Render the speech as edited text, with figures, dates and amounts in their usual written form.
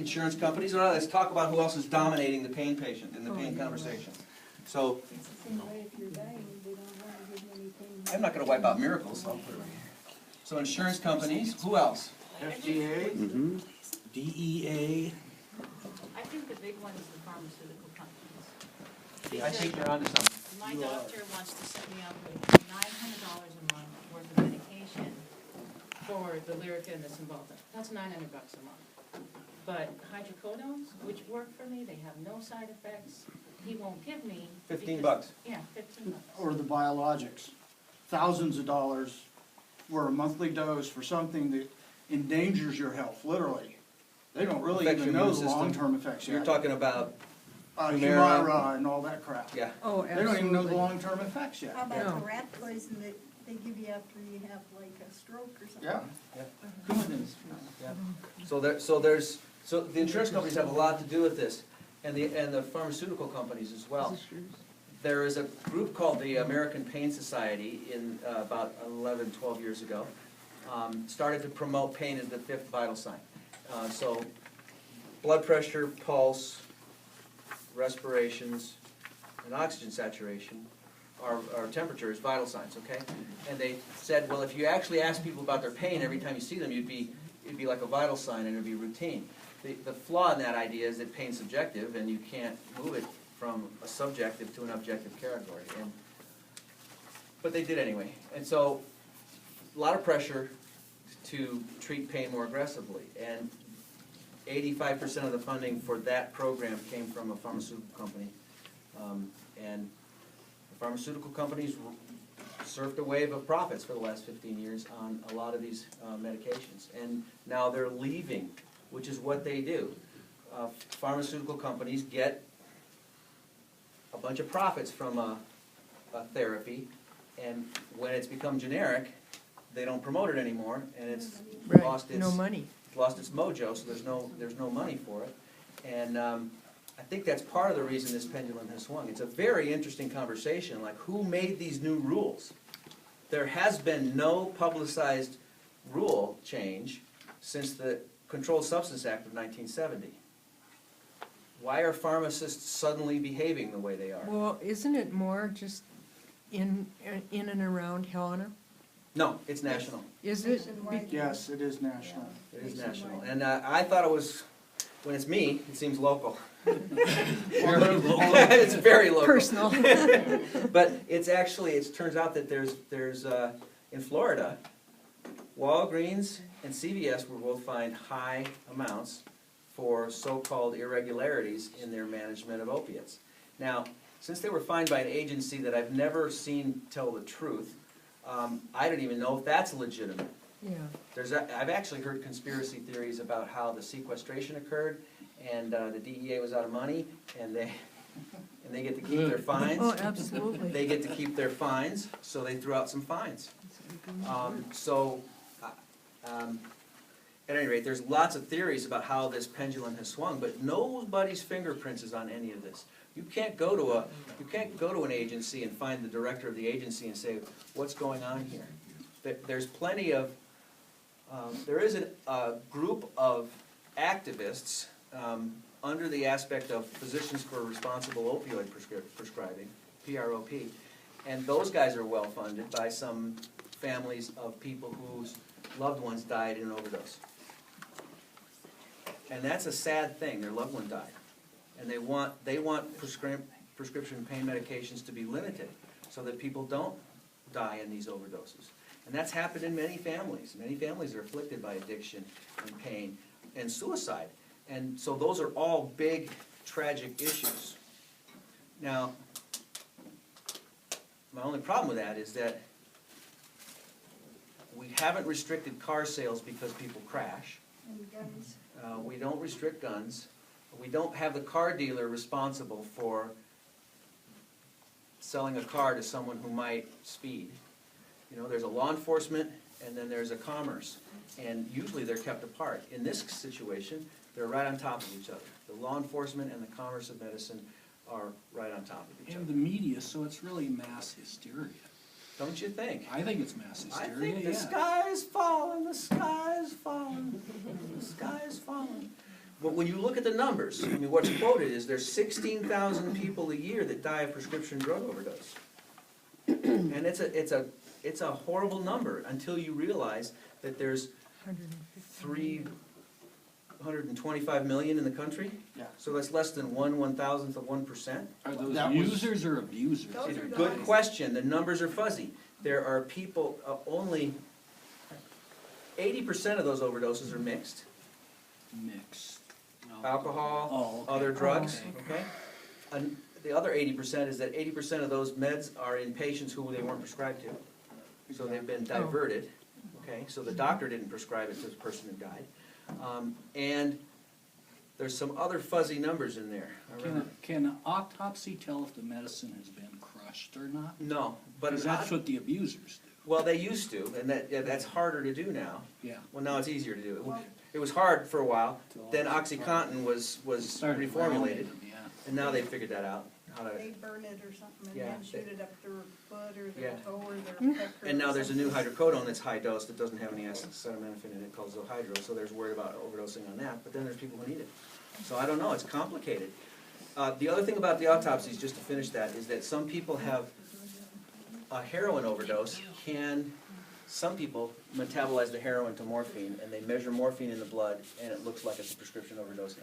insurance companies. All right, let's talk about who else is dominating the pain patient in the pain conversation. So, It's the same way if you're dying, they don't want to give you anything. I'm not going to wipe out miracles, so I'll put it right here. So insurance companies, who else? FDA, DEA. I think the big one is the pharmaceutical companies. I think you're onto something. My You are. doctor wants to set me up with $900 a month worth of medication for the Lyrica and the Cymbalta. That's $900 a month. But hydrocodones, which work for me, they have no side effects, he won't give me. $15. Yeah, $15. Or the biologics. Thousands of dollars for a monthly dose for something that endangers your health, literally. They don't really Affects even your know immune the system. long-term effects yet. You're talking about, Humira and all that crap. yeah. Oh, They don't even know the absolutely. long-term effects yet. How about No. the rat poison that they give you after you have like a stroke or something? Yeah. So the insurance companies have a lot to do with this, and the pharmaceutical companies as well. There is a group called the American Pain Society in about 11, 12 years ago, started to promote pain as the fifth vital sign. So blood pressure, pulse, respirations, and oxygen saturation are temperature is vital signs, okay? And they said, well, if you actually ask people about their pain every time you see them, it'd be like a vital sign and it'd be routine. The flaw in that idea is that pain's subjective and you can't move it from a subjective to an objective category. But they did anyway. And so a lot of pressure to treat pain more aggressively. And 85% of the funding for that program came from a pharmaceutical company. And the pharmaceutical companies surfed a wave of profits for the last 15 years on a lot of these medications. And now they're leaving, which is what they do. Pharmaceutical companies get a bunch of profits from a therapy, and when it's become generic, they don't promote it anymore, and it's Right, lost its no money. lost its mojo, so there's no money for it. And I think that's part of the reason this pendulum has swung. It's a very interesting conversation, like who made these new rules? There has been no publicized rule change since the Controlled Substance Act of 1970. Why are pharmacists suddenly behaving the way they are? Well, isn't it more just in and around Helena? No, it's national. Is it? Nationwide. Yes, it is national. It is national. And I thought it was, when it's me, it seems local. It's very local. Personal. But it's actually, it turns out that there's in Florida, Walgreens and CVS will both find high amounts for so-called irregularities in their management of opiates. Now, since they were fined by an agency that I've never seen tell the truth, I don't even know if that's legitimate. Yeah. I've actually heard conspiracy theories about how the sequestration occurred, and the DEA was out of money, and they get to keep their fines. Oh, absolutely. They get to keep their fines, so they threw out some fines. At any rate, there's lots of theories about how this pendulum has swung, but nobody's fingerprints is on any of this. You can't go to an agency and find the director of the agency and say, what's going on here? There's plenty of, there is a group of activists under the aspect of Physicians for Responsible Opioid Prescribing, PROP, and those guys are well funded by some families of people whose loved ones died in an overdose. And that's a sad thing, their loved one died. And they want prescription pain medications to be limited so that people don't die in these overdoses. And that's happened in many families. Many families are afflicted by addiction and pain and suicide. And so those are all big, tragic issues. Now, my only problem with that is that we haven't restricted car sales because people crash. And guns. We don't restrict guns. We don't have the car dealer responsible for selling a car to someone who might speed. You know, there's a law enforcement and then there's a commerce. And usually they're kept apart. In this situation, they're right on top of each other. The law enforcement and the commerce of medicine are right on top of each And other. the media, so it's really mass hysteria. Don't you think? I think it's mass I hysteria, think the yeah. sky is falling, the sky is falling, the sky is falling. But when you look at the numbers, I mean, what's quoted is there's 16,000 people a year that die of prescription drug overdose. And it's a horrible number until you realize that there's 325 million in the country. Yeah. So that's less than 1/1000th of 1%. Are those That was- users or abusers? Those are Good nice. question, the numbers are fuzzy. There are people, only 80% of those overdoses are mixed. Mixed. Alcohol, Oh, okay. other drugs, Oh, okay? And the other 80% is that 80% of those meds are in patients who they weren't prescribed to. So they've been diverted, okay? So the doctor didn't prescribe it to the person who died. And there's some other fuzzy numbers in there. Can an autopsy tell if the medicine has been crushed or not? No, but Because that's what the abusers do. well, they used to, and that's harder to do now. Yeah. Well, now it's easier to do. It was hard for a while, then OxyContin was Started reformulated, them, yeah. and now they figured that out, how to, They burn it or something and Yeah, then shoot it up their foot or Yeah. their toe or their pecker. and now or there's a new something. hydrocodone that's high dose that doesn't have any acetaminophen in it called Zohydro, so there's worried about overdosing on that, but then there's people who need it. So I don't know, it's complicated. The other thing about the autopsies, just to finish that, is that some people have a heroin overdose some people metabolize the heroin to morphine, and they measure morphine in the blood, and it looks like it's a prescription overdose.